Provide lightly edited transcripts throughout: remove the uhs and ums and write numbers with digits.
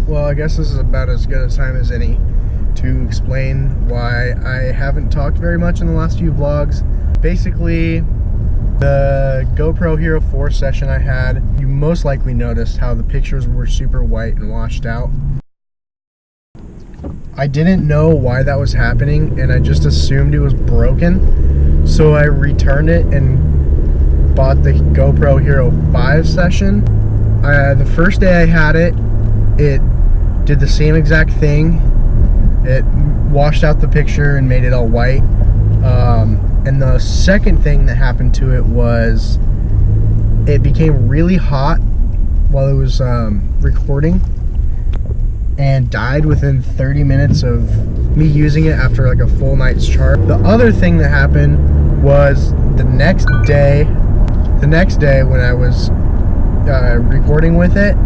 Well, I guess this is about as good a time as any to explain why I haven't talked very much in the last few vlogs. Basically, the GoPro Hero 4 session I had, you most likely noticed how the pictures were super white and washed out. I didn't know why that was happening, and I just assumed it was broken. So I returned it and bought the GoPro Hero 5 session. The first day I had it, it did the same exact thing. It washed out the picture and made it all white. And the second thing that happened to it was it became really hot while it was recording and died within 30 minutes of me using it after like a full night's charge. The other thing that happened was the next day when I was recording with it,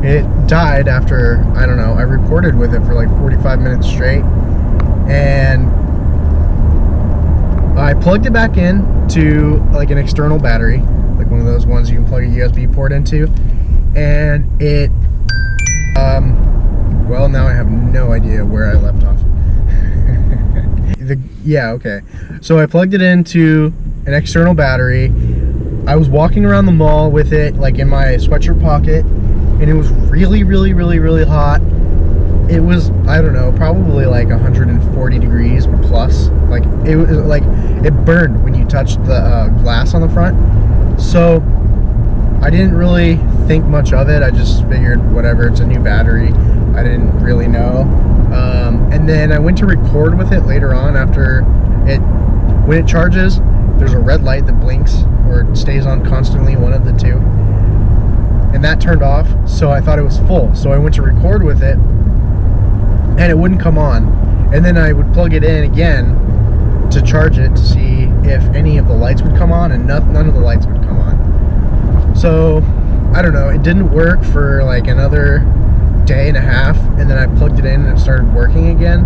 it died after, I don't know, I recorded with it for like 45 minutes straight, and I plugged it back in to like an external battery, like one of those ones you can plug a USB port into, and it, well, now I have no idea where I left off. Yeah, okay. So I plugged it into an external battery. I was walking around the mall with it, like in my sweatshirt pocket, and it was really, really, really, really hot. It was, I don't know, probably like 140 degrees plus. Like, it was like, it burned when you touched the glass on the front. So I didn't really think much of it. I just figured, whatever, it's a new battery. I didn't really know. And then I went to record with it later on after it, when it charges, there's a red light that blinks, or it stays on constantly, one of the two. And that turned off, so I thought it was full. So I went to record with it, and it wouldn't come on. And then I would plug it in again to charge it to see if any of the lights would come on, and none of the lights would come on. So, I don't know, it didn't work for like another day and a half, and then I plugged it in and it started working again.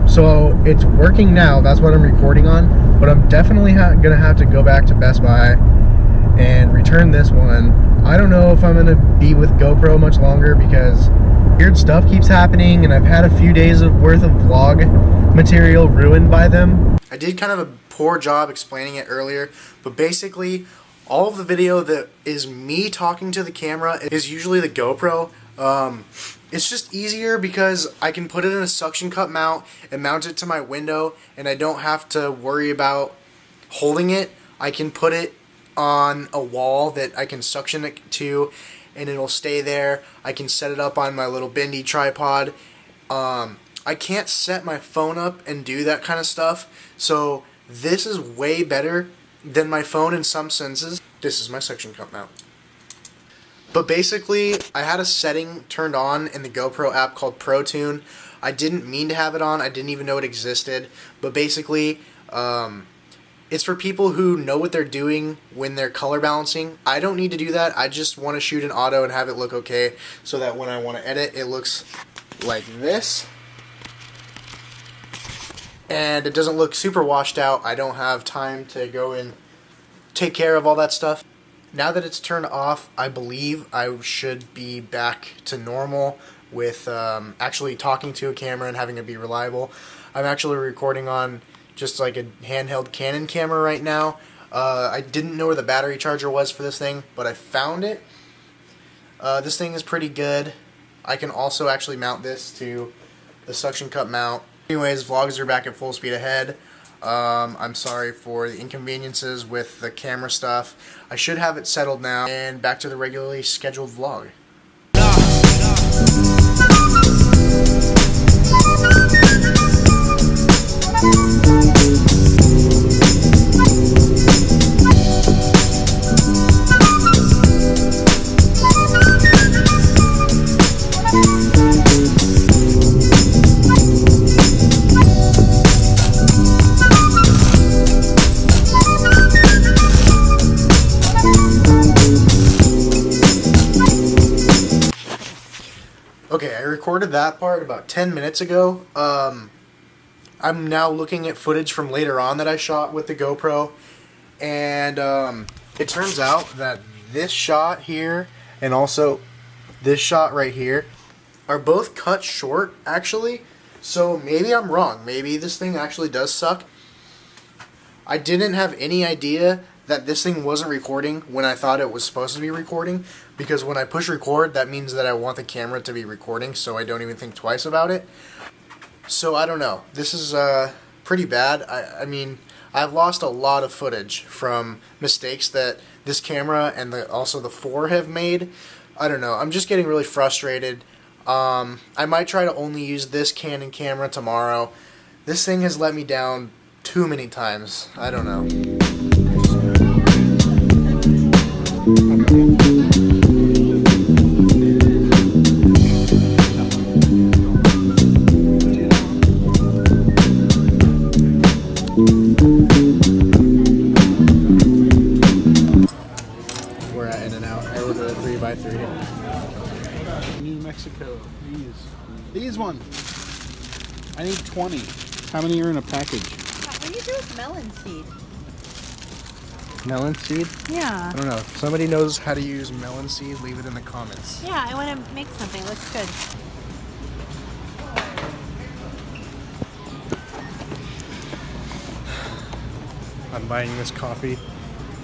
So it's working now, that's what I'm recording on, but I'm definitely gonna have to go back to Best Buy and return this one. I don't know if I'm gonna be with GoPro much longer because weird stuff keeps happening, and I've had a few days worth of vlog material ruined by them. I did kind of a poor job explaining it earlier, but basically all of the video that is me talking to the camera is usually the GoPro. It's just easier because I can put it in a suction cup mount and mount it to my window, and I don't have to worry about holding it. I can put it on a wall that I can suction it to, and it'll stay there. I can set it up on my little bendy tripod. I can't set my phone up and do that kind of stuff, so this is way better than my phone in some senses. This is my suction cup mount. But basically, I had a setting turned on in the GoPro app called Pro Tune. I didn't mean to have it on. I didn't even know it existed. But basically, it's for people who know what they're doing when they're color balancing. I don't need to do that. I just want to shoot in auto and have it look okay, so that when I want to edit, it looks like this. And it doesn't look super washed out. I don't have time to go and take care of all that stuff. Now that it's turned off, I believe I should be back to normal with actually talking to a camera and having it be reliable. I'm actually recording on just like a handheld Canon camera right now. I didn't know where the battery charger was for this thing, but I found it. This thing is pretty good. I can also actually mount this to the suction cup mount. Anyways, vlogs are back at full speed ahead. I'm sorry for the inconveniences with the camera stuff. I should have it settled now, and back to the regularly scheduled vlog. recorded that part about 10 minutes ago. I'm now looking at footage from later on that I shot with the GoPro, and it turns out that this shot here and also this shot right here are both cut short, actually. So maybe I'm wrong. Maybe this thing actually does suck. I didn't have any idea that this thing wasn't recording when I thought it was supposed to be recording, because when I push record, that means that I want the camera to be recording, so I don't even think twice about it. So I don't know. This is pretty bad. I mean, I've lost a lot of footage from mistakes that this camera and also the 4 have made. I don't know. I'm just getting really frustrated. I might try to only use this Canon camera tomorrow. This thing has let me down too many times. I don't know. We're at In-N-Out. I ordered a 3x3. New Mexico. These ones. I need 20. How many are in a package? What do you do with melon seed? Melon seed? Yeah. I don't know. If somebody knows how to use melon seed, leave it in the comments. Yeah, I want to make something. It looks good. I'm buying this coffee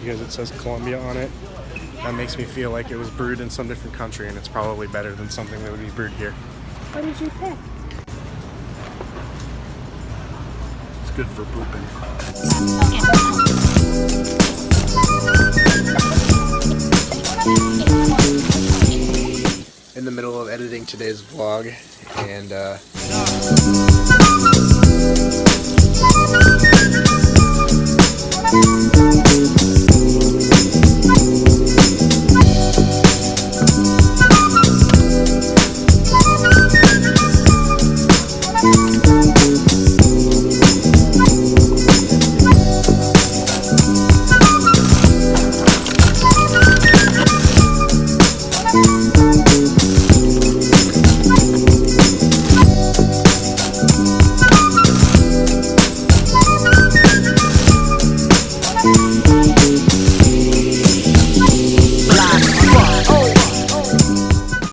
because it says Colombia on it. That makes me feel like it was brewed in some different country, and it's probably better than something that would be brewed here. What did you pick? It's good for pooping. In the middle of editing today's vlog, and